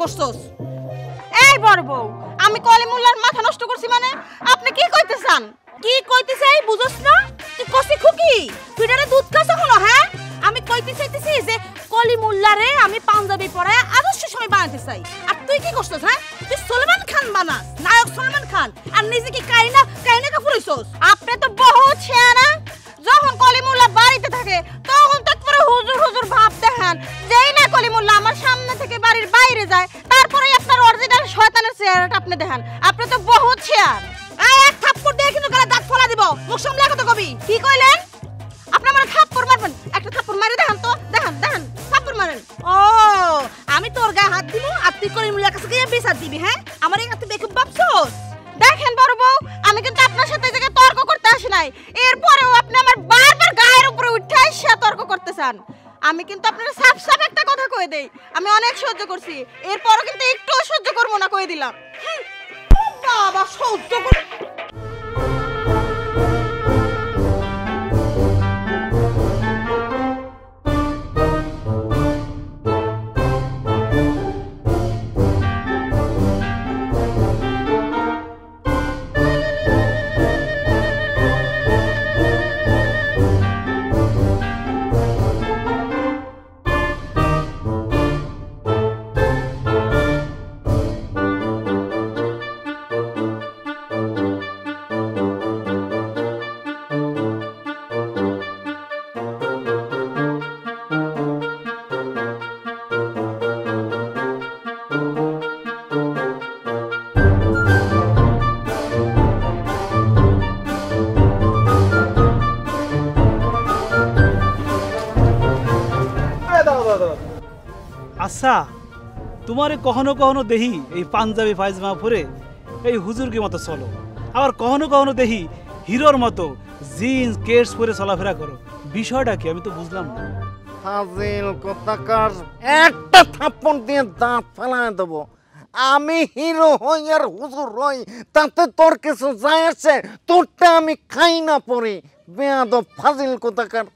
করছস? এই বড় বউ, আমি কলিমুল্লার মাথা নষ্ট করছি মানে? আপনি কি কইতে চান? কি কইতে চাই বুঝছস না? তুই কসি খুকি তুইটারে দুধ খাস হলো? হ্যাঁ, আমি কইতে চাইতেছি যে কলিমুল্লারে আমি পাঞ্জাবি পরায় আদর্শ সময় বানাতে চাই। আর তুই কি করছস? হ্যাঁ, তুই সলমান খান বানাস, নায়ক সলমান খান, আর নিজে কি কাইনা কাপুর হইছস? আপনি তো বহুত ছেনা। যখন কলিমুল্লা বাড়িতে থাকে তখন তো পুরো হুজুর হুজুর ভাব দেখান, যেই না কলিমুল্লা আমার সামনে থেকে বাড়ির বাইরে যায় তারপরেই আপনার অরিজিনাল শয়তানের চেহারাটা আপনি দেখান। আপনি তো বহুত ছেয়ান। এক থাপ্পড় দিয়ে কিন্তু গলা দাঁত ফলা দিব। মুখ সামলে কথা কবি। কি কইলেন? আপনি আমার থাপ্পড় মারবেন? একটা থাপ্পড় মারি দেখান তো, দেখান থাপ্পড় মারেন। ও, আমি তোর গায়ে হাত দিব আর তুই কলিমুল্লার কাছে গিয়ে বিচার দিবি? হ্যাঁ, আমার এই হাতে বেকুব ভাবছস? দেখেন বড় বউ, আমি কিন্তু আপনার সাথে থেকে তর্ক করতে আসি নাই। এরপরেও আপনি আমার বারবার গায়ের উপরে উঠে এসে তর্ক করতে চান। আমি কিন্তু আপনার সাফ সাফ একটা কথা কয়ে দেই, আমি অনেক সহ্য করছি, এরপরও কিন্তু একটুও সহ্য করবো না, কয়ে দিলাম। বাবা, সহ্য করে আচ্ছা, তোমারে কখনো কখনো দেখি এই পাঞ্জাবি পায়জামা পরে এই হুজুরকে মতো চলো, আবার কখনো কখনো দেখি হিরোর মতো জিন্স কেটস পরে চলাফেরা করো। বিষয়টা কি আমি তো বুঝলাম না। ফাজিল কোথাকার, একটা থাপ্পড় দিয়ে দাঁত ফেলায় দেবো। আমি হিরো হই আর হুজুর হই তাতে তোর কিছু যায় আসে? তোরটা আমি খাই না পড়ি। বেয়াদব ফাজিল কোথাকার।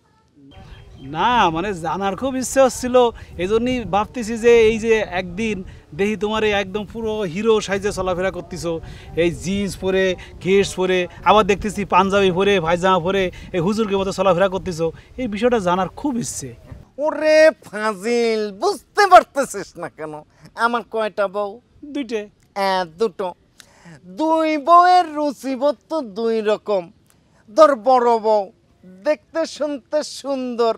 না মানে জানার খুব ইচ্ছে হচ্ছিল, এই জন্যই ভাবতেছি যে এই যে একদিন দেখি তোমার একদম পুরো হিরো সাইজে চলাফেরা করতেছো, এই জিন্স পরে কেটস পরে, আবার দেখতেছি পাঞ্জাবি পরে পায়জামা পরে এই হুজুরকে মতো চলাফেরা করতেছো, এই বিষয়টা জানার খুব ইচ্ছে। ওরে ফাজিল, বুঝতে পারতেছিস না কেন? আমার কয়টা বউ? দুইটে। দুটো। দুই বউয়ের রুচিবোধ তো দুই রকম। ধর বড় বউ দেখতে শুনতে সুন্দর,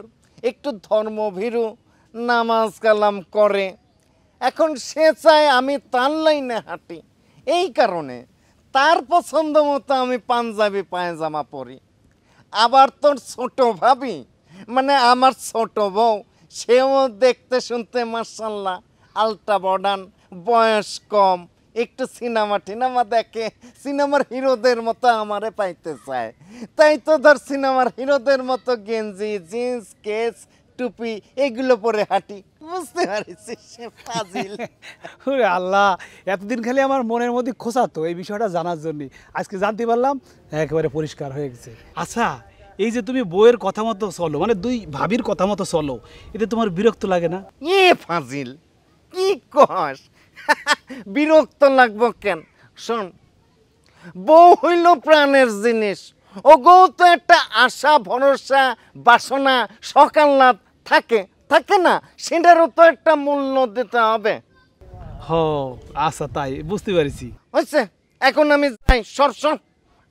একটু ধর্মভীরু, নামাজ কালাম করে। এখন সে চায় আমি তার লাইনে হাঁটি, এই কারণে তার পছন্দ মতো আমি পাঞ্জাবি পায়জামা পরি। আবার তোর ছোট ভাবি মানে আমার ছোট বউ, সেও দেখতে শুনতে মাশাআল্লাহ আলট্রা মডার্ন, বয়স কম, একটু সিনেমা দেখে, সিনেমার হিরোদের মতো আমারে পাইতে চায়। তাই তো ধর সিনেমার হিরোদের মতো গেঞ্জি জিন্স কেস টুপি এগুলো পরে হাঁটি। বুঝতে পারিস ফাজিল? ওরে আল্লাহ, এতদিন খালি আমার মনের মধ্যে খোঁচাতো এই বিষয়টা জানার জন্য, আজকে জানতে পারলাম, একেবারে পরিষ্কার হয়ে গেছে। আচ্ছা, এই যে তুমি বউয়ের কথা মতো চলো, মানে দুই ভাবির কথা মতো চলো, এতে তোমার বিরক্ত লাগে না? ফাজিল কি কস? বিরক্ত লাগবো কেন? শোন, বউ হইল প্রাণের জিনিস। ও গো তো একটা আশা ভরসা বাসনা সকাল্লাদ থাকে থাকে না, সেটারও তো একটা মূল্য দিতে হবে। হ, আচ্ছা তাই বুঝতে পারছি। হয়েছে, এখন আমি যাই। সর সর,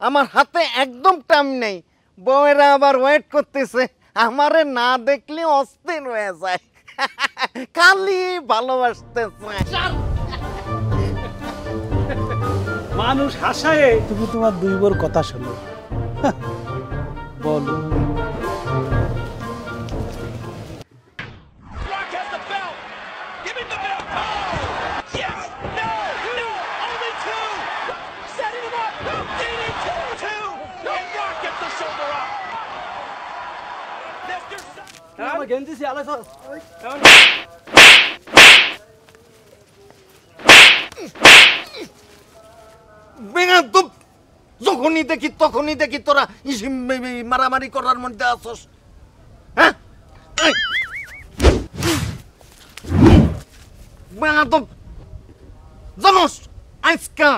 আমার হাতে একদম টাইম নেই। বউয়েরা আবার ওয়েট করতেছে, আমারে না দেখলে অস্থির হয়ে যায়, খালি ভালোবাসতে চায়। মানুষ হাসায়, তুমি তোমার দুই বোর কথা শোনো। বলো। যখনই দেখি তখনই দেখি তোরা মারামারি করার মধ্যে আসস। হ্যাঁ, জানোস আজকা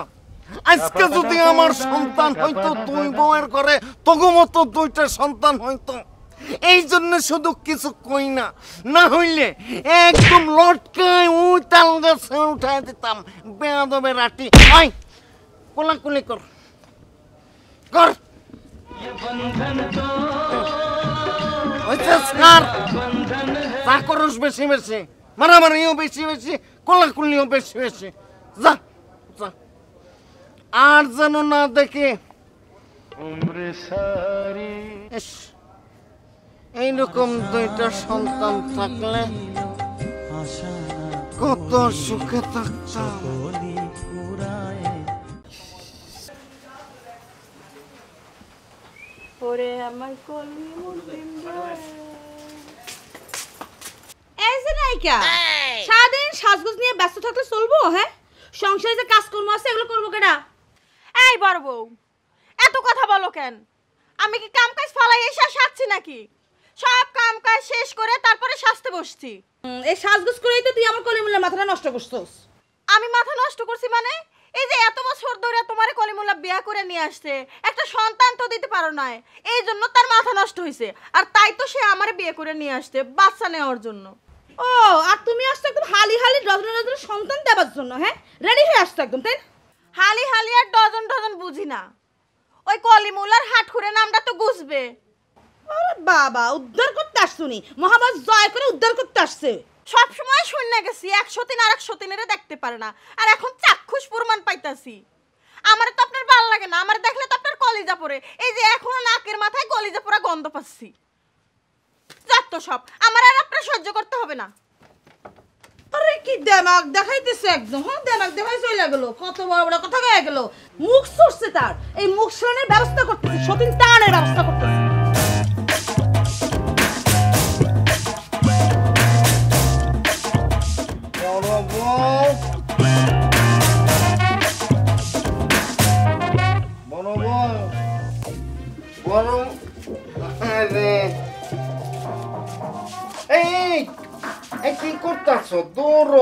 আজকে যদি আমার সন্তান হইতো, তুই বউয়ের ঘরে তগু মতো 2টা সন্তান হইতো। এই জন্য শুধু কিছু কই না, না হইলে একদম লটকায় ওই তাল গাছে উঠাই দিতাম। বেয়াদবের আটি আই কোলাকুলি কর কর। চা করস বেশি বেশি, মারামারিও বেশি বেশি, কোলাকুলিও বেশি বেশি। যা যা, আর যেন না দেখে। এইরকম 2টা সন্তান থাকলে কত সুখে থাকতাম। ওরে আমার কলমি মুন্দিম এই যে নাইকা সারাদিন সাজগোজ নিয়ে ব্যস্ত থাকলে চলবো? হ্যাঁ, সংসারে যে কাজকর্ম আছে এগুলো করবো কেডা? এই বড় বউ, এত কথা বলো কেন? আমি কি কাম কাজ ফালাই এসে সাজছি নাকি? সব কাম কাজ শেষ করে তারপরে সাজতে বসছি। এই সাজগোজ করেই তো তুই আমার কলিমুল্লার মাথাটা নষ্ট করছস। আমি মাথা নষ্ট করছি মানে? এই যে এত বছর ধরে তোমার কলিমুল্লাহ বিয়া করে নিয়ে আসছে, একটা সন্তান তো দিতে পারো না, এই জন্য তার মাথা নষ্ট হয়েছে। আর তাই তো সে আমারে বিয়ে করে নিয়ে আসছে বাচ্চা নেওয়ার জন্য। ও, আর তুমি আসছো একদম হালি হালি ডজন ডজন সন্তান দেওয়ার জন্য? হ্যাঁ, রেডি হয়ে আসছো একদম, তাই? হালি হালি আর ডজন ডজন বুঝি না, ওই কলিমুল্লার হাটখুরে নামটা তো গুছবে। আরে বাবা, উদ্ধার করতে আসছুনি, মহাভারত জয় করে উদ্ধার করতে আসছে। সব সময় শুনে গেছি 103 আর 103 দেখতে পারে না, আর এখন চাক্ষুষ প্রমাণ পাইতাছি। আমারে তো আপনার ভালো লাগে না, আমারে দেখলে তো আপনার কলিজা পড়ে। এই যে এখনো নাকের মাথায় কলিজা পড়া গন্ধ পাচ্ছি। যাত তো সব, আমার আর আপনার সহ্য করতে হবে না। আরে কি দেমাগ দেখাইতেছে একদম। হ্যাঁ, দেমাগ দেখাই চলে গেল, কত বড় বড় কথা গয়ে গেল। মুখ সরছে তার, এই মুখ সরানোর ব্যবস্থা করতেছি, সতীন টানের ব্যবস্থা করতেছি। কি করতেছো? দৌড়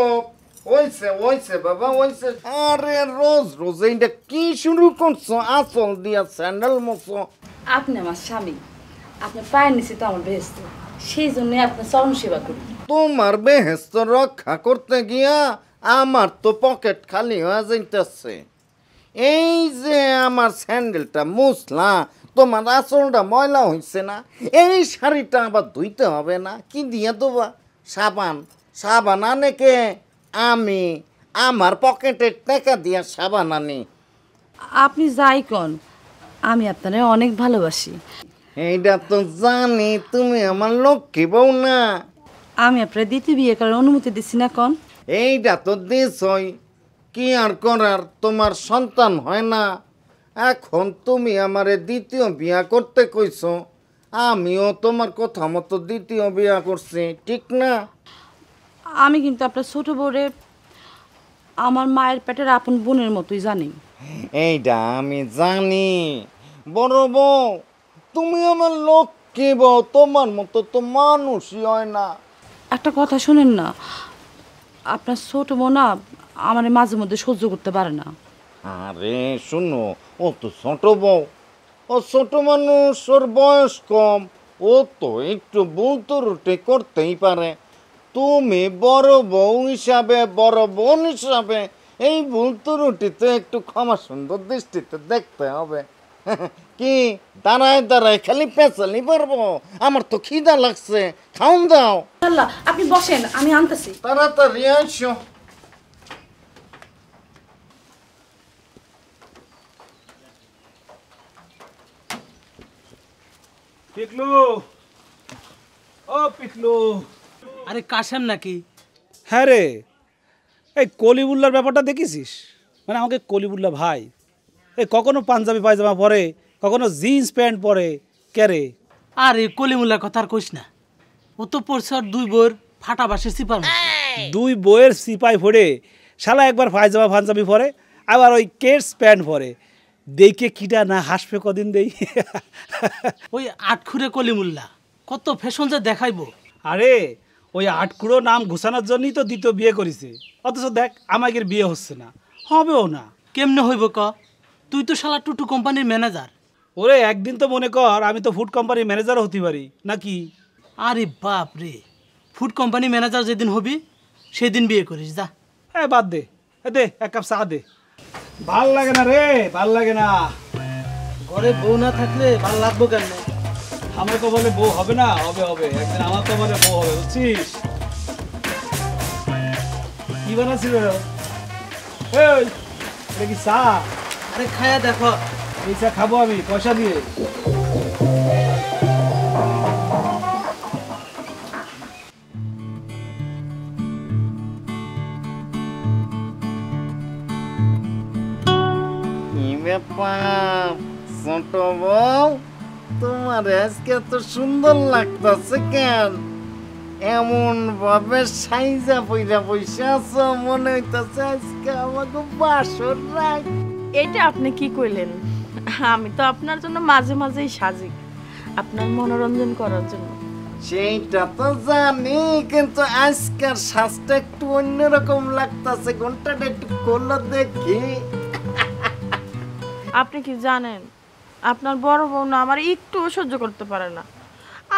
হয়েছে হয়েছে বাবা হয়েছে। আরে রোজ রোজ এইটা কি শুরু করছো? আচল দিয়া স্যান্ডেল মতো। আপনি আমার স্বামী, আপনার পায়ের নিচে তো আমার বেহেস্ত, সেই জন্যই আপনার চরণ সেবা করি। তোমার বেহেস্ত রক্ষা করতে গিয়া আমার তো পকেট খালি হয়ে যাইতেছে। এই যে আমার স্যান্ডেলটা মুছলা, তোমার আঁচলটা ময়লা হয়েছে না? এই শাড়িটা আবার ধুইতে হবে না? কি দিয়ে দেবা? সাবান। সাবান আনে কে? আমি আমার পকেটের টাকা দিয়া সাবান আনি। আপনি যাই কন, আমি আপনারে অনেক ভালোবাসি। এইটা তো জানি, তুমি আমার লক্ষ্মী বউ না? আমি আপনার দ্বিতীয় বিয়ে করার অনুমতি দিচ্ছি না কন? এইটা তো দিছই, কি আর করার? তোমার সন্তান হয় না, এখন তুমি আমারে দ্বিতীয় বিয়া করতে কইছো। আমিও তোমার কথা মতো দ্বিতীয় বিয়া করছি, ঠিক না? আমি কিন্তু আপনার ছোট বউরে আমার মায়ের পেটের আপন বোনের মতোই জানি। এইটা আমি জানি বড় বউ, তুমি আমার লক্ষ্মী বউ, তোমার মতো তো মানুষই হয় না। একটা কথা শুনেন না, আপনার ছোট বউ না আমার মাঝে মধ্যে সহ্য করতে পারে না। আরে শুনো, ও তো ছোট বউ, ও ছোট মানুষ, ওর বয়স কম, ও তো একটু ভুল ত্রুটি করতেই পারে। তুমি বড় বউ হিসাবে, বড় বোন হিসাবে এই ভুল ত্রুটি তো একটু ক্ষমা সুন্দর দৃষ্টিতে দেখতে হবে। কি দাঁড়ায় দাঁড়ায় খালি পেঁচালি পারবো? আমার তো খিদা লাগছে, খাওন দাও। আল্লাহ, আপনি বসেন, আমি আনতেছি। তাড়াতাড়ি আসো। পিকলু, ও পিকলু। আরে কাশেম নাকি? হ্যাঁ রে, এই কলিমুল্লার ব্যাপারটা দেখেছিস? মানে আমাকে কলিমুল্লা ভাই এই কখনো পাঞ্জাবি পায়জামা পরে, কখনো জিন্স প্যান্ট পরে। কে রে? আরে কলিমুল্লার কথা আর কইস না, ও তো পড়ছে আর 2 বইয়ের ফাটা বাসের সিপার মতো। 2 বইয়ের সিপাই পরে শালা একবার পায়জামা পাঞ্জাবি পরে, আবার ওই কেটস প্যান্ট পরে। দেখে কিটা না হাসবে কদিন দেই। ওই আটখুরে কলিমুল্লা কত ফ্যাশন যে দেখাইবো। আরে ওই আটকুড়ো নাম ঘুষানোর জন্যই তো দ্বিতীয় বিয়ে করেছে, অথচ দেখ আমাকে বিয়ে হচ্ছে না। হবেও না। কেমনে হইব ক? তুই তো শালা টুটু কোম্পানির ম্যানেজার। ওরে একদিন তো মনে কর আমি তো ফুড কোম্পানির ম্যানেজারও হতে পারি নাকি? আরে বাপ রে, ফুড কোম্পানি ম্যানেজার যেদিন হবি সেদিন বিয়ে করিস যা। হ্যাঁ বাদ দে, দে এক কাপ চা দে। ভাল লাগে না রে, ভাল লাগে না। ঘরে বউ না থাকলে ভালো লাগবো কেন? আমার তো বলে বউ হবে না, হবে হবে একদিন আমার তো বলে বউ হবে, বুঝছিস? কি বানাচ্ছিল এটা কি চা? আরে খায়া দেখো। এই চা খাবো আমি পয়সা দিয়ে। কি ব্যাপার ছোট বউ, তোমার আজকে এত সুন্দর লাগতেছে কেন? এমন ভাবে সাইজা পইরা পয়সা আছো, মনে হইতাছে আজকে আমাকে বাসর রাখ। এটা আপনি কি কইলেন? আমি তো আপনার জন্য মাঝে মাঝেই সাজি, আপনার মনোরঞ্জন করার জন্য। সেইটা তো জানি, কিন্তু আজকের শ্বাসটা একটু অন্যরকম লাগতেছে। ঘন্টাটা একটু খোলো দেখি। আপনি কি জানেন আপনার বড় বউ না আমার একটু সহ্য করতে পারে না,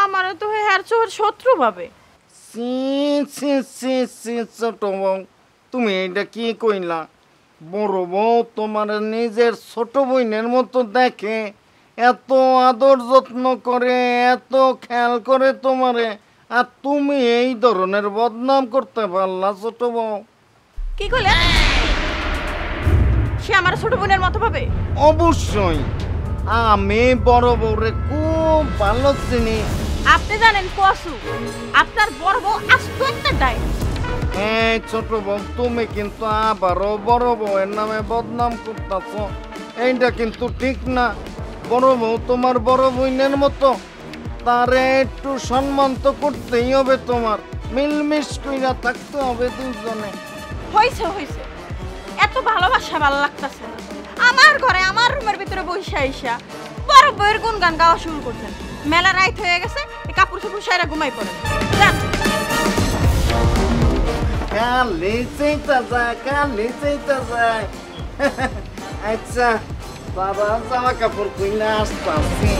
আমারও তো হ্যার চোখের শত্রু ভাবে। সি সি সি সি ছোট বউ, তুমি এটা কি কইলা? বড় বউ তোমার নিজের ছোট বোনের মতো দেখে, এত আদর যত্ন করে, এত খেয়াল করে তোমারে, আর তুমি এই ধরনের বদনাম করতে পারলা ছোট বউ? কি কইলেন? সে আমার ছোট বোনের মতো ভাবে? অবশ্যই, আমি বড় বউরে খুব ভালো চিনি। আপনি জানেন কসু আপনার বড় বউ আস্ত একটা ডাই। এই ছোট বউ, তুমি কিন্তু আবারও বড় বউয়ের নামে বদনাম করতেছ, এইটা কিন্তু ঠিক না। বড় বউ তোমার বড় বোনের মতো, তারে একটু সম্মান তো করতেই হবে, তোমার মিলমিশ কইরা থাকতে হবে দুজনে। হইছে হইছে, এত ভালোবাসা ভালো লাগতেছে না। আমার ঘরে আমার রুমের ভিতরে বসে আইসা বড় বউয়ের গুনগান গাওয়া শুরু করছেন। মেলা রাইত হয়ে গেছে, এই কাপড় চোপড় সাইরা ঘুমাই পড়েন। যান। কালি চাইতা যায়, কালি চাইতা যায়। আচ্ছা বাবা, জামা কাপড় কইলা আসতাছি।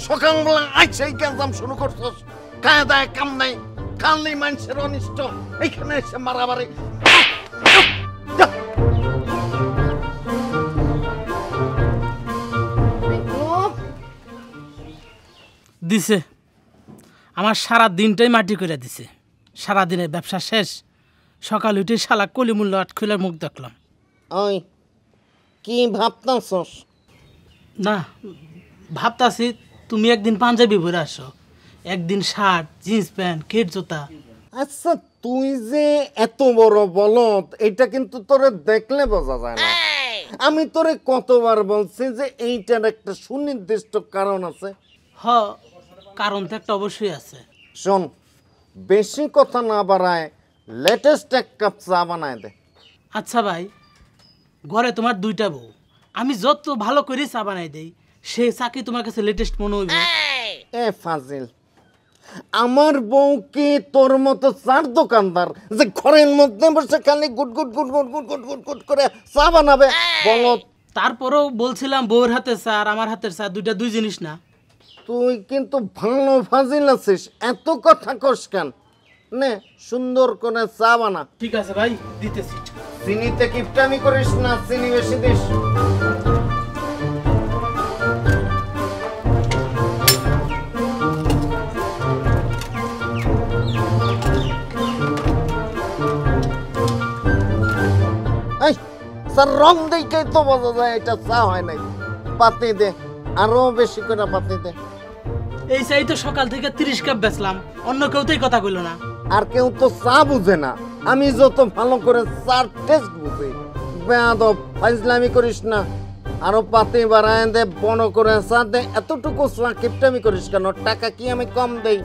সকালবেলা আইসাই গেলাম শুরু করছস, কায় দায় কাম নাই, কানলেই মানুষের অনিষ্ট, এইখানে এসে মারামারি। দিছে আমার সারা দিনটাই মাটি করে দিছে। সারাদিনের ব্যবসা শেষ, সকাল উঠে শালা কলিমূল্য আট খুলের মুখ দেখলাম। ওই কি ভাবতাছস? না ভাবতাছি তুমি একদিন পাঞ্জাবি পরে আসো, একদিন শার্ট জিন্স প্যান্ট কেট জুতা। আচ্ছা তুই যে এত বড় বলদ, এটা কিন্তু তোরে দেখলে বোঝা যায় না। আমি তোরে কতবার বলছি যে এইটার একটা সুনির্দিষ্ট কারণ আছে। হ, কারণ তো একটা অবশ্যই আছে। শোন, বেশি কথা না বাড়ায় লেটেস্ট এক কাপ চা বানায় দে। আচ্ছা ভাই, ঘরে তোমার দুইটা বউ, আমি যত ভালো করে চা বানাই দেই সে চা কি তোমার কাছে লেটেস্ট মনে হইবে? এ ফাজিল, আমার বউ কি তোর মতো চার দোকানদার যে ঘরের মধ্যে বসে খালি গুট গুট গুট গুট গুট গুট গুট গুট করে চা বানাবে? বলো। তারপরেও বলছিলাম বউর হাতের চা আর আমার হাতের চা দুইটা দুই জিনিস না। তুই কিন্তু ভালো ফাজিল আছিস, এত কথা কস কেন? নে সুন্দর করে চা বানা। ঠিক আছে ভাই, দিতেছি। চিনিতে কিপটামি করিস না, চিনি বেশি দিস। এই স্যার, রং দেখে তো বোঝা যায় এটা চা হয় নাই। পাতি দে, আরো বেশি করে পাতি দে। এই চাই তো সকাল থেকে 30 কাপ বেচলাম, অন্য কেউ তো এই কথা কইলো না। আর কেউ তো চা বুঝে না, আমি যত ভালো করে চার টেস্ট বুঝি। বেয়াদব, ফাজলামি করিস না। আরো পাতি বাড়ায় দে, বড় করে চা দে। এতটুকু চা কিপটামি করিস কেন? টাকা কি আমি কম দেই?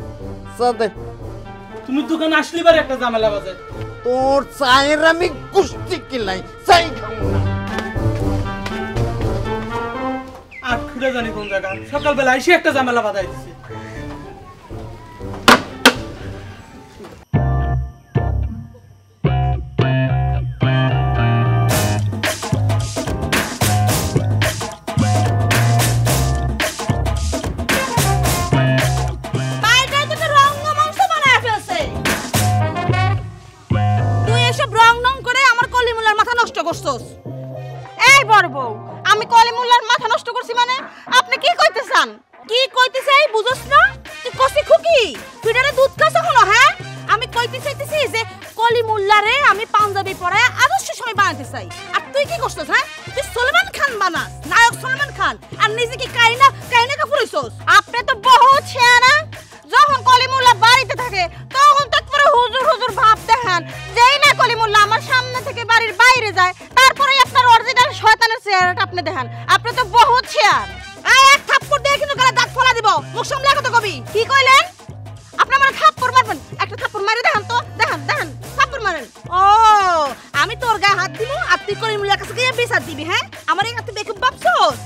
চা দে। তুমি দোকানে আসলে বার একটা ঝামেলা বাজে। তোর চায়ের আমি কুস্তি কিলাই, চাই খাবো না। আর খুঁড়ে জানি কোন জায়গা সকালবেলা এসে একটা ঝামেলা বাঁধাই দিছে। এই বড় বউ, আমি কলিমুল্লার মাথা নষ্ট করছি মানে আপনি কি কইতেছেন? কি কইতেছে এই বুঝছ না? তুই কসি খুকি ফিডারে দুধ খাস হলো। হ্যাঁ, আমি কইতেছি যে কলিমুল্লারে আমি পাঞ্জাবি পরায় আদর্শ সময় বানাতে চাই। আর তুই কি করছস? হ্যাঁ, তুই সলমান খান বানাস, নায়ক সলমান খান, আর নিজে কি কাইনা কাপুরইছস। আপনি তো বহুত ছেড়া। যখন কলিমুল্লা বাড়িতে থাকে তখন তো পুরো হুজুর হুজুর ভাব দেখান। যেই না কলিমুল্লা আমার সামনে থেকে বাড়ির বাইরে যায় তারপরে আপনার অরিজিনাল শয়তানের চেহারাটা আপনি দেখান। আপনি তো বহুত ছেয়ার। এক থাপ্পড় দিয়ে কিন্তু গলা দাঁত ফলা দিব। মুখ সামলে কথা কবি। কি কইলেন? আপনি আমার থাপ্পড় মারবেন? একটা থাপ্পড় মারি দেখান তো, দেখান থাপ্পড় মারেন। ও আমি তোর গায়ে হাত দিব আর তুই কলিমুল্লার কাছে গিয়ে বিচার দিবি? হ্যাঁ, আমার এই হাতে বেকুব ভাবছস?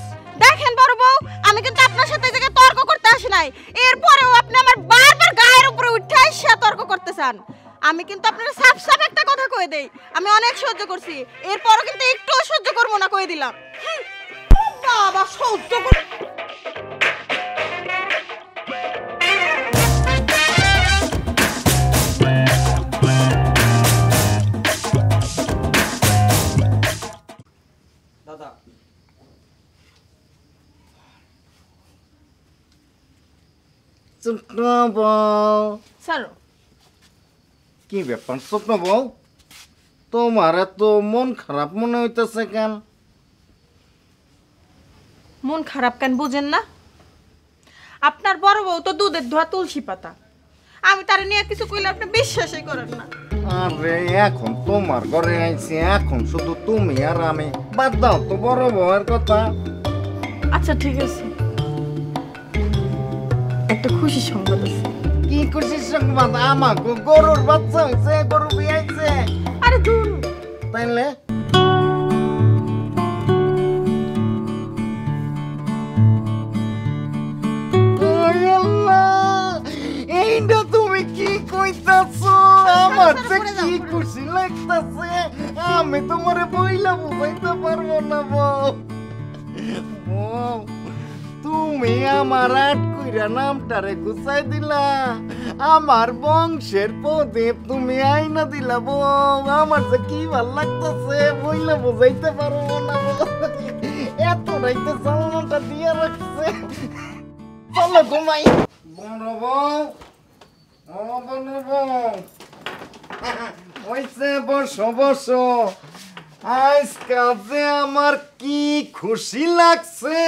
দেখেন বড় বউ, আমি কিন্তু আপনার সাথে থেকে তর্ক করতে আসি নাই। এরপরেও আপনি আমার বারবার গায়ের উপরে উঠে এসে তর্ক করতে চান। আমি কিন্তু আপনার সাফ একটা কথা কয়ে দেই, আমি অনেক সহ্য করছি, এরপরও কিন্তু একটুও সহ্য করবো না, কয়ে দিলাম। বাবা সহ্য কর। দাদা ছোট্ট বউ, স্যার কি ব্যাপার ছোট্ট বউ? তোমার এত মন খারাপ মনে হইতেছে কেন? মন খারাপ কেন বুঝেন না? আপনার বড় বউ তো দুধের ধোয়া তুলসী পাতা। আমি তার নিয়ে কিছু কইলে আপনি বিশ্বাসই করেন না। আরে এখন তোমার ঘরে আইছি, এখন শুধু তুমি আর আমি। বাদ দাও তো বড় বউয়ের কথা। আচ্ছা ঠিক আছে, একটা খুশি সংবাদ আছে। কি খুশির সংবাদ? আমাকে গরুর বাচ্চা হয়েছে, গরু বিয়াইছে। আরে দূর, তাইলে এইটা তুমি কি কইতাছো? আমার যে কি খুশি লাগতাছে, আমি তোমারে বইলা বুঝাইতে পারবো না বউ। বউ, তুমি আমার আট কইরা নামটারে গুছাই দিলা, আমার বংশের প্রদীপ তুমি আইনা দিলা বউ। আমার যে কি ভাল লাগতাছে, বইলা বুঝাইতে পারবো না বউ। এত রাইতে সালমানটা দিয়ে রাখছে। চলো ঘুমাই। বড় বউ, ও বড় বউ, হইছে বসো বসো। আজকাল যে আমার কি খুশি লাগছে,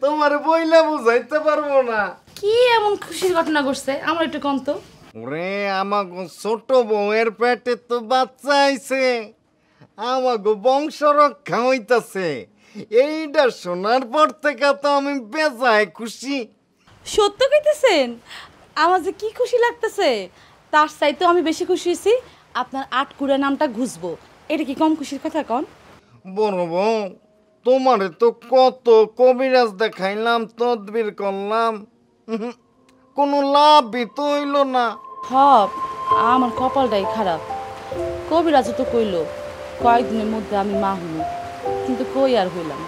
তোমার বইলা বুঝাইতে পারবো না। কি এমন খুশির ঘটনা ঘটছে আমার একটু কম তো। ওরে আমাগো ছোট বউয়ের পেটে তো বাচ্চা আইছে, আমাগো বংশ রক্ষা হইতাছে। এইটা শোনার পর থেকে তো আমি বেজায় খুশি। সত্য কইতেছেন? আমার যে কি খুশি লাগতেছে, তার চাইতেও আমি বেশি খুশি হয়েছি আপনার আটকুড়া নামটা ঘুষবো। এটা কি কম খুশির কথা কন? বড় বউ, তোমারে তো কত কবিরাজ দেখাইলাম, তদবির করলাম, কোনো লাভই তো হইল না। হব আমার কপালটাই খারাপ। কবিরাজ তো কইলো কয়েকদিনের মধ্যে আমি মা হইল, কিন্তু কই আর হইলাম।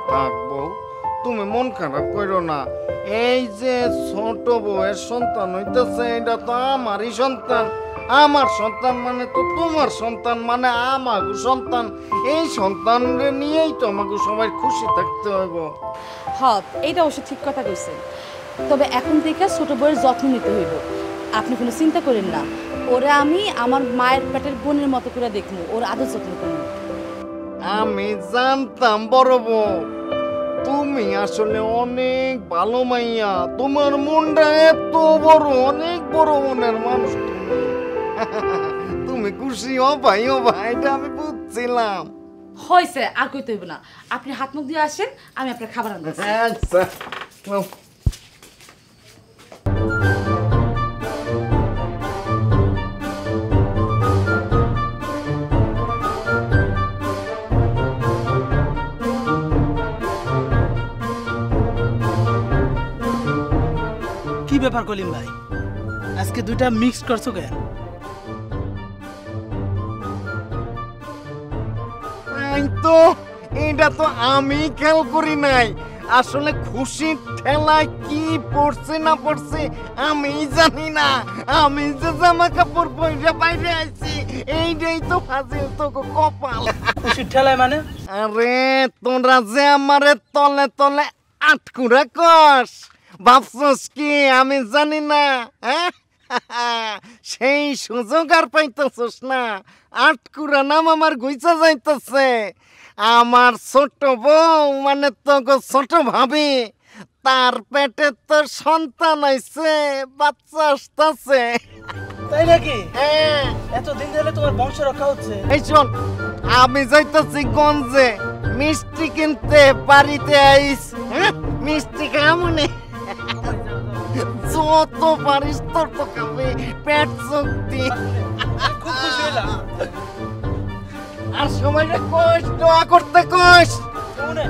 থাক বউ, তুমি মন খারাপ করো না। এই যে ছোট বউয়ের সন্তান হইতেছে, এটা তো আমারই সন্তান। আমার সন্তান মানে তো তোমার সন্তান, মানে আমাগো সন্তান। এই সন্তানরে নিয়েই তো আমাকে সবাই খুশি থাকতে হইব। হব এইটা অবশ্য ঠিক কথা কইছেন, তবে এখন থেকে ছোট বউয়ের যত্ন নিতে হইব। আপনি কোনো চিন্তা করেন না, ওরা আমি আমার মায়ের পেটের বোনের মতো করে দেখবো, ওর আদর যত্ন করবো। আমি জানতাম বড় বউ, তুমি আসলে অনেক ভালো মাইয়া। তোমার মনটা এত বড়, অনেক বড় মনের মানুষ তুমি। তুমি খুশি হবাই হবা, এটা আমি বুঝছিলাম। হয়েছে, আর কইতে হইব না। আপনি হাত মুখ দিয়ে আসেন, আমি আপনার খাবার আনতেছি। আচ্ছা নাও। কি ব্যাপার কলিম ভাই, আজকে দুইটা মিক্স করছো কেন? তাই তো, এটা তো আমি খেয়াল করি নাই। আসলে খুশির ঠেলায় কি পড়ছে না পড়ছে আমি জানি না। আমি যে জামা কাপড় পরে বাইরে আইছি এইটাই তো ফাজিল তো কপাল। খুশির ঠেলায় মানে? আরে তোরা যে আমারে তলে তলে আটকুরা কস, ভাবছস কি আমি জানি না? হ্যাঁ, সেই সুযোগ আর পাইতেছস না। আটকুরা নাম আমার গুইচা যাইতেছে। আমার ছোট বউ মানে তো ছোট ভাবি, তার পেটে তো সন্তান হইছে, বাচ্চা আসতেছে। তাই নাকি? হ্যাঁ, এতদিন ধরে তোমার বংশ রক্ষা হচ্ছে। এই শোন, আমি যাইতেছি গঞ্জে মিষ্টি কিনতে, বাড়িতে আইস। হ্যাঁ, মিষ্টি খামুনে যত পারিস তোর তো খাবে পেট শক্তি। খুব খুশি হলাম। আর সময়টা কইস, দোয়া করতে কইস। কেমনে?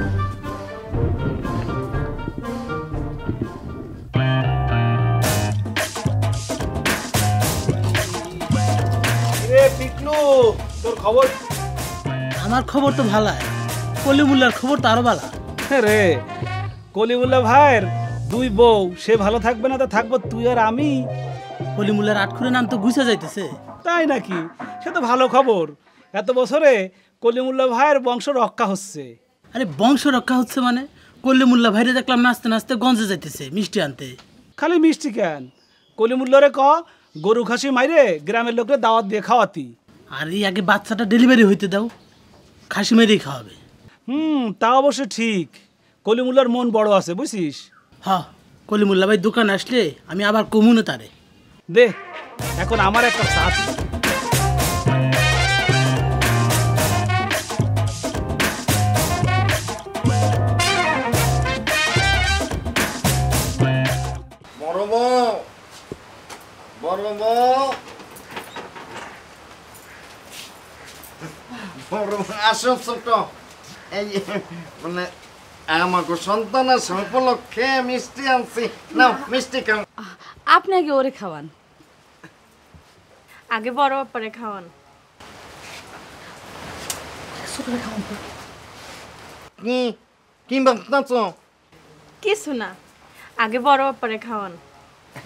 রে পিকলু, তোর খবর? আমার খবর তো ভালো, কলিমুল্লার খবর তো আরো ভালো। রে কলিমুল্লাহ ভাইয়ের দুই বউ, সে ভালো থাকবে না তা থাকবো তুই আর আমি। কলিমুল্লার আটখুরে নাম তো গুছা যাইতেছে। তাই নাকি? সে তো ভালো খবর। এত বছরে কলিমুল্লাহ ভাইয়ের বংশ রক্ষা হচ্ছে। আরে বংশ রক্ষা হচ্ছে মানে? কলিমুল্লাহ ভাইরে দেখলাম নাচতে নাচতে গঞ্জে যাইতেছে মিষ্টি আনতে। খালি মিষ্টি কেন, কলিমুল্লারে ক গরু খাসি মাইরে গ্রামের লোকদের দাওয়াত দিয়ে খাওয়াতি। আর এই আগে বাচ্চাটা ডেলিভারি হইতে দাও, খাসি মেরেই খাওয়াবে। তা অবশ্য ঠিক। কলিমুল্লার মন বড় আছে বুঝছিস। হ্যাঁ, কলিমুল্লাহ ভাই দোকান আসলে আমি আবার কমুনে তারে। দে এখন আমার একটা সাথ। বড় বউ, বড় বউ, বড় বউ, আসো ছোট। এই মানে আমাকে সন্তান আছে উপলক্ষে মিষ্টি আনছি, নাও মিষ্টি খাও। আপনি আগে ওরে খাওয়ান। আগে বড় ব্যাপারে খাওয়ান। ছোটরে খাওয়ান তো। কি কি ভাবতেছ? কিছু না, আগে বড় ব্যাপারে খাওয়ান।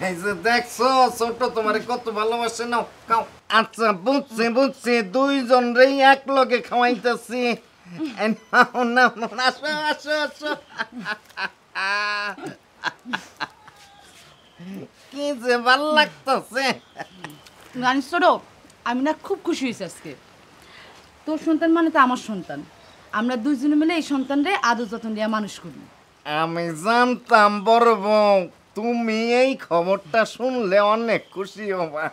এই যে দেখছো ছোট তোমারে কত ভালোবাসে, নাও খাও। আচ্ছা বুঝছি বুঝছি, দুইজন রেই এক লগে খাওয়াইতেছি। নাও নাও নাও, আসো আসো আসো। কি যে ভাল লাগতেছে। জানিস ছোট, আমি না খুব খুশি হয়েছি আজকে। তোর সন্তান মানে তো আমার সন্তান। আমরা দুইজনে মিলে এই সন্তানরে আদর যত্ন দিয়ে মানুষ করি। আমি জানতাম বড় বউ তুমি এই খবরটা শুনলে অনেক খুশি হবা।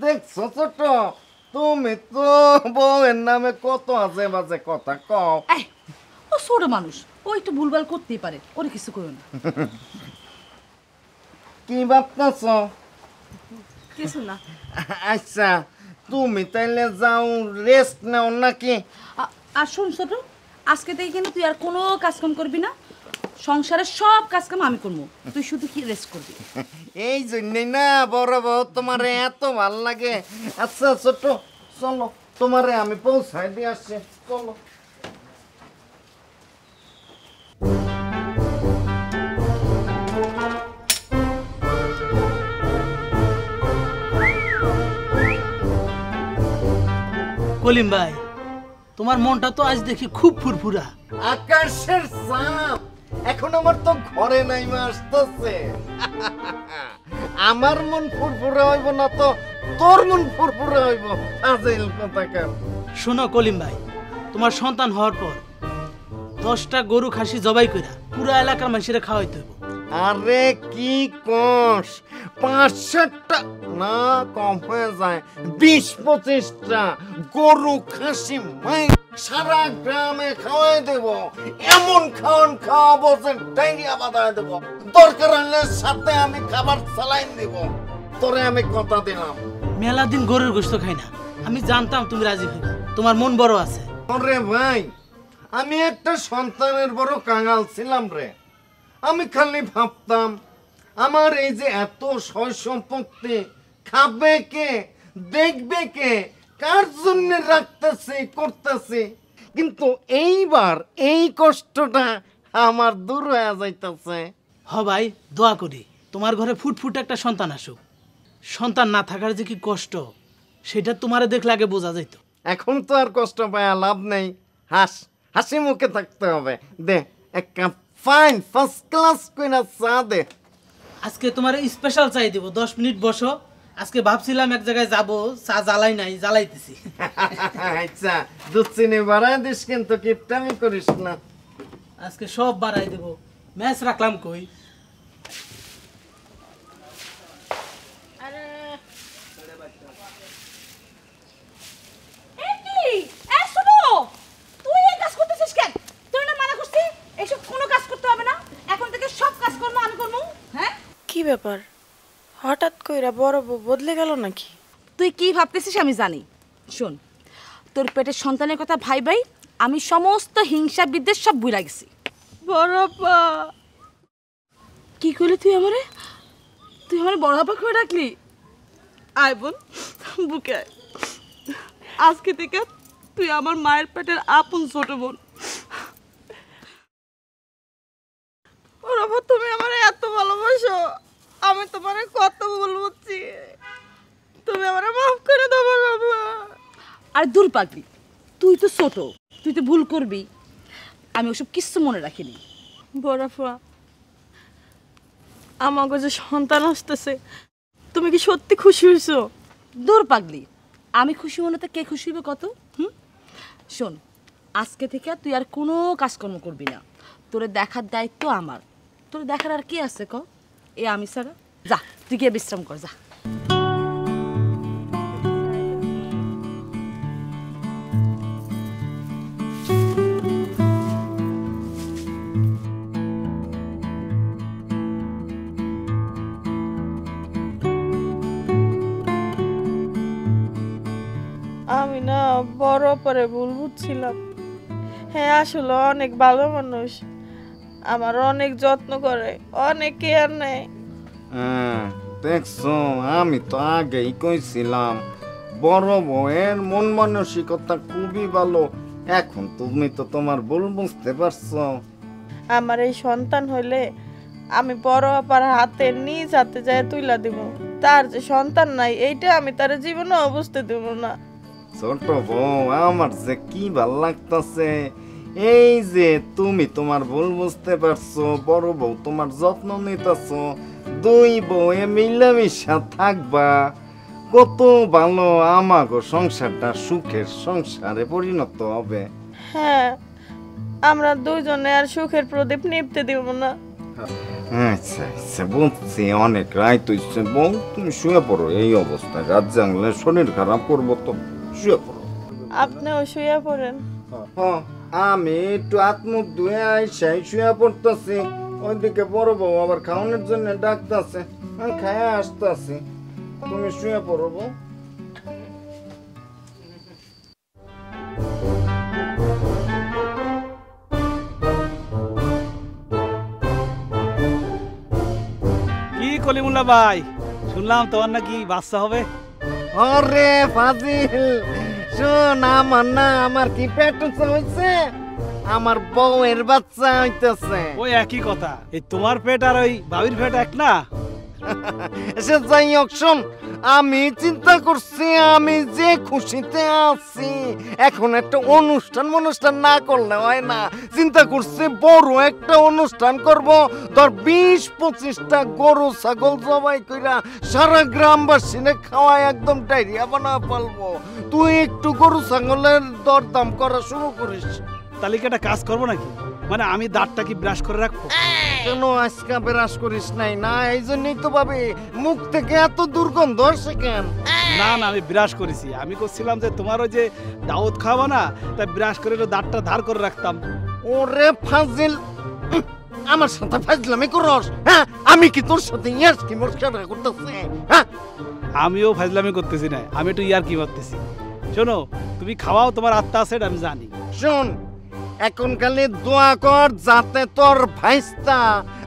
দেখছো ছোট, তুমি তো বউয়ের নামে কত আজে বাজে কথা কও। এই, ও ছোট মানুষ, ও একটু ভুলভাল করতেই পারে, ওরে কিছু করো না। কি ভাবতেছ? কিছু না। আচ্ছা তুমি তাইলে যাও, রেস্ট নাও নাকি? আর শোন ছোট, আজকে থেকে কিন্তু তুই আর কোনো কাজকাম করবি না। সংসারের সব কাজকাম আমি করবো, তুই শুধু কি রেস্ট করবি। এই জন্যই না বড় বউ তোমার এত ভাল লাগে। আচ্ছা ছোট চলো, তোমারে আমি পৌঁছাই দিয়ে আসছি, চলো। কলিম ভাই, তোমার মনটা তো আজ দেখি খুব ফুরফুরা। আকাশের চাপ এখন আমার তো ঘরে নাই আসতেছে। আমার মন ফুরফুরে হইব না তো তোর মন ফুরফুরে হইব? আজেল কথাকার। শোনো কলিম ভাই, তোমার সন্তান হওয়ার পর 10টা গরু খাসি জবাই কইরা পুরো এলাকার মানুষেরা খাওয়াইতে হইব। আরে কি কস, 5-7টা না কম হয়ে যায়, 20-25টা গরু খাসি মাই সারা গ্রামে খাওয়াই দেব। এমন খাওয়ান খাওয়াবো যে ডায়রিয়া বাঁধায় দেব। দরকার হলে সাথে আমি খাবার সালাইন দিব। তোরে আমি কথা দিলাম। মেলা দিন গরুর গোশত খাই না, আমি জানতাম তুমি রাজি হইবা, তোমার মন বড় আছে। ওরে ভাই, আমি একটা সন্তানের বড় কাঙাল ছিলাম রে। আমি খালি ভাবতাম আমার এই যে এত সয় সম্পত্তি খাবে কে, দেখবে কে, কার জন্য রাখতেছে করতেছে, কিন্তু এইবার এই কষ্টটা আমার দূর হয়ে যাইতেছে। হ ভাই, দোয়া করি তোমার ঘরে ফুটফুট একটা সন্তান আসুক। সন্তান না থাকার যে কি কষ্ট সেটা তোমারে দেখলে আগে বোঝা যেত। এখন তো আর কষ্ট পাওয়া লাভ নেই, হাসি মুখে থাকতে হবে। দে এক কাপ ফাইন ফার্স্ট ক্লাস কইনা চা দে। আজকে তোমার স্পেশাল চাই দিব, 10 মিনিট বসো। আজকে ভাবছিলাম এক জায়গায় যাব, চা জ্বালাই নাই, জ্বালাইতেছি। আচ্ছা, দুধ চিনি বাড়াই দিস কিন্তু কিপটামি করিস না। আজকে সব বাড়াই দেব। ম্যাচ রাখলাম কই? তুই এই কাজ করতেছিস কেন? তুই না মানা করছিস এইসব কোনো কাজ করতে হবে না, এখন থেকে সব কাজ করবো আমি করবো। হ্যাঁ, কি ব্যাপার, হঠাৎ কইরা বড় বউ বদলে গেল নাকি? তুই কি ভাবতেছিস আমি জানি। শোন, তোর পেটের সন্তানের কথা ভাই আমি সমস্ত হিংসা বিদ্বেষ সব ভুলে গেছি। বড়পা কি করলি তুই আমারে? তুই আমার বড় আপা করে ডাকলি? আয় বোন, বুকে আয়। আজকে থেকে তুই আমার মায়ের পেটের আপন ছোট বোন। বড়পা তুমি আমার এত ভালোবাসো, আমি তোমারে কত বলছি, তুমি আমারে মাফ করে দাও বড়পা। আর দূর পাগলি, তুই তো ছোট, তুই তো ভুল করবি। আমি ওসব কিচ্ছু মনে রাখিনি। বড়পা, আমাকে যে সন্তান আসতেছে, তুমি কি সত্যি খুশি হয়েছো? দূর পাগলি, আমি খুশি মনে তো কে খুশি হবে কত? শোন, আজকে থেকে তুই আর কোনো কাজকর্ম করবি না। তোরে দেখার দায়িত্ব আমার। তোর দেখার আর কি আছে ক? এ আমি ছাড়া। যা, তুই গিয়ে বিশ্রাম কর, যা। আমি না বড় পরে ভুল বুঝছিলাম। হ্যাঁ, আসলে অনেক ভালো মানুষ, আমার অনেক যত্ন করে, অনেক কেয়ার নেয়। দেখছো, আমি তো আগেই কইছিলাম বড় বউয়ের মন মানসিকতা খুবই ভালো। এখন তুমি তো তোমার ভুল বুঝতে পারছো। আমার এই সন্তান হইলে আমি বড় আপার হাতে নিজ হাতে যায় তুইলা দিব। তার যে সন্তান নাই এইটা আমি তার জীবনে বুঝতে দেব না। ছোট বউ, আমার যে কি ভাল লাগতেছে এই যে তুমি তোমার ভুল বুঝতে পারছো, বড় বউ তোমার যত্ন নিতেছো, দুই বউয়ে মিলামিশা থাকবা, কত ভালো আমাগো সংসারটা সুখের সংসারে পরিণত হবে। হ্যাঁ, আমরা দুইজনে আর সুখের প্রদীপ নিভতে দিব না। আচ্ছা আচ্ছা, বুঝছি, অনেক রাত হইছে বউ, তুমি শুয়ে পড়ো। এই অবস্থায় রাত জানলে শরীর খারাপ করবো তো, শুয়ে পড়ো। আপনিও শুয়ে পড়েন। আমি একটু আত্মুখ ধুয়ে আইসাই শুয়ে পড়তেছি। ওইদিকে বড় বউ আবার খাওয়ানোর জন্য ডাকতেছে, আমি খাইয়া আসতেছি, তুমি শুয়ে পড়ো বউ। কি কলিমুল্লা ভাই, শুনলাম তোমার নাকি বাচ্চা হবে? আরে ফাজিল, শোন, আমার কি পেট হইছে, আমার বউয়ের বাচ্চা হইতেছে। ওই একই কথা, এই তোমার পেট আর ওই বাবির পেট এক না? সে যাই হোক, শোন, আমি চিন্তা করছি আমি যে খুশিতে আছি, এখন একটা অনুষ্ঠান না করলে হয় না। চিন্তা করছি বড় একটা অনুষ্ঠান করব, ধর 20-25টা গরু ছাগল জবাই কইরা সারা গ্রামবাসীনে খাওয়ায় একদম ডায়রিয়া বানা পালবো। তুই একটু গরু ছাগলের দরদাম করা শুরু করিস। তালিকাটা কাজ করবো নাকি? মানে আমি দাঁতটা কি ব্রাশ করে রাখবো? কেন আজকা ব্রাশ করিস নাই? না, এই জন্যই তো ভাবি মুখ থেকে এত দুর্গন্ধ আসে কেন? না না, আমি ব্রাশ করেছি। আমি করছিলাম যে তোমার ওই যে দাউদ খাওয়া না, তাই ব্রাশ করে দাঁতটা ধার করে রাখতাম। ওরে ফাজিল, আমার সাথে ফাজলামি করস? হ্যাঁ, আমি কি তোর সাথে ইয়ার্স কি মস্কারা করতেছি? হ্যাঁ, আমিও ফাজলামি করতেছি না, আমি একটু ইয়ার কি করতেছি। শোনো, তুমি খাওয়াও, তোমার আত্মা আছে, এটা আমি জানি। শোন, এখন খালি দোয়া কর যাতে তোর ভাইস্তা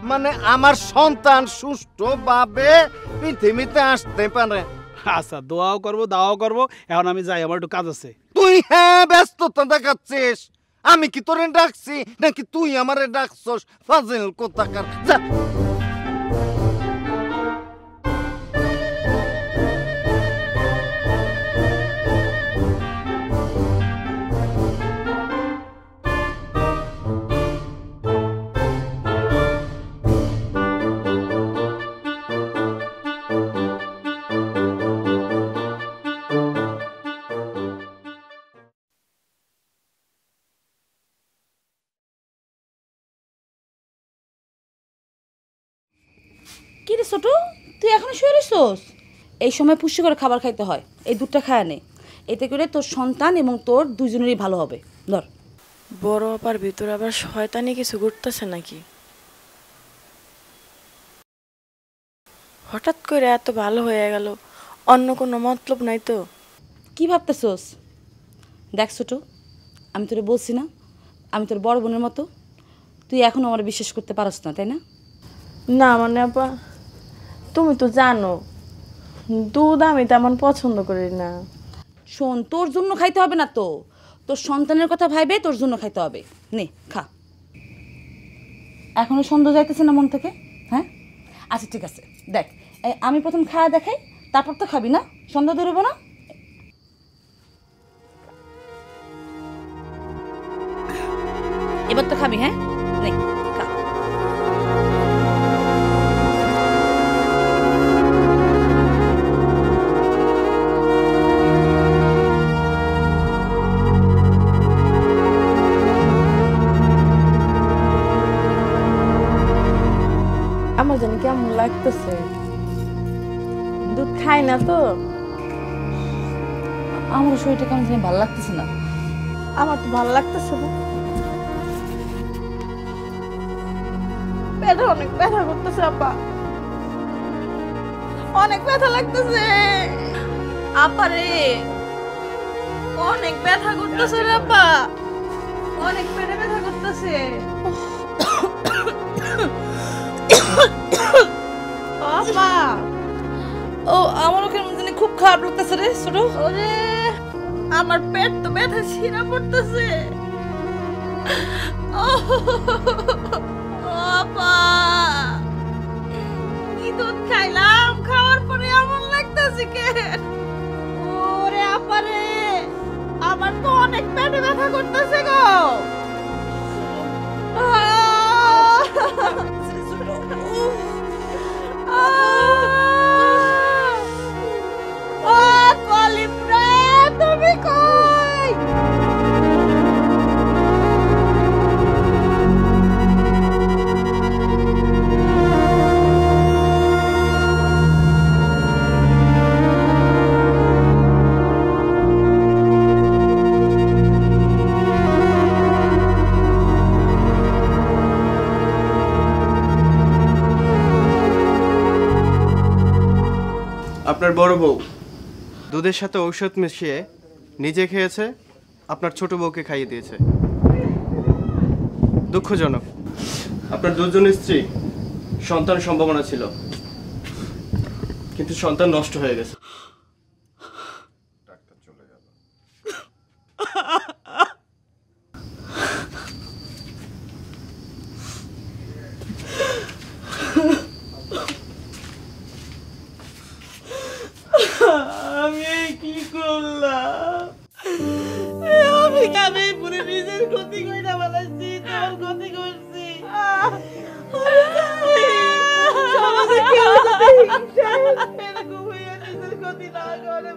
মানে আমার সন্তান সুষ্ঠুভাবে পৃথিবীতে আসতে পারে। আচ্ছা, দোয়াও করবো, দাওয়াও করবো। এখন আমি যাই, আমার একটু কাজ আছে। তুই হ্যাঁ ব্যস্ততা দেখাচ্ছিস, আমি কি তোরে ডাকছি নাকি তুই আমারে ডাকছস? ফাজিল কোথাকার, যা। কি রে ছোট, তুই এখনো শুয়ে রইছস? এই সময় পুষ্টি করে খাবার খাইতে হয়, এই দুধটা খায় নে, এতে করে তোর সন্তান এবং তোর দুজনেরই ভালো হবে। ধর। বড় আপার ভিতরে আবার শয়তানি কিছু ঘুরতেছে নাকি? হঠাৎ করে এত ভালো হয়ে গেল, অন্য কোনো মতলব নাই তো? কি ভাবতেছস? দেখ ছোট, আমি তোরে বলছি না আমি তোর বড় বোনের মতো, তুই এখনো আমার বিশ্বাস করতে পারস না, তাই না? না মানে আপা, তুমি তো জানো দুধ আমি তেমন পছন্দ করি না। শোন, তোর জন্য খাইতে হবে না তো, তোর সন্তানের কথা ভাইবে তোর জন্য খাইতে হবে। নে খা। এখনো সন্দেহ যাইতেছে না মন থেকে? হ্যাঁ, আচ্ছা ঠিক আছে, দেখ আমি প্রথম খাওয়া দেখাই, তারপর তো খাবি না, সন্দেহ ধরবো না। এবার তো খাবি, হ্যাঁ? নে খা। আমার জানি কেমন লাগতেছে, দুধ খাই না তো। আমার শরীরটা কেমন জানি ভালো লাগতেছে না। আমার তো ভালো লাগতেছে না, পেটে অনেক ব্যথা করতেছে আপা, অনেক ব্যথা লাগতেছে আপা রে, অনেক ব্যথা করতেছে রে আপা, অনেক পেটে ব্যথা করতেছে। আপা ও আমারও কেমন জানি খুব খারাপ লাগতেছে রে ছোট। ওরে আমার পেট তো ব্যথা ছিঁড়া পড়তেছে। আপা কি দুধ খাইলাম, খাওয়ার পরে এমন লাগতেছে কেন? ওরে আপা রে, আমার তো অনেক পেটে ব্যথা করতেছে গো। তুমি কই? আপনার বড় বউ দুধের সাথে ঔষধ মিশিয়ে নিজে খেয়েছে, আপনার ছোট বউকে খাইয়ে দিয়েছে। দুঃখজনক, আপনার দুজন স্ত্রী সন্তান সম্ভাবনা ছিল, কিন্তু সন্তান নষ্ট হয়ে গেছে। আমি কি করলাম? আমি পুরো নিজের ক্ষতি কইরা বলাচ্ছি, তোর ক্ষতি করছি। সমাজে কেউ যদি এরকম হইয়া নিজের ক্ষতি না করে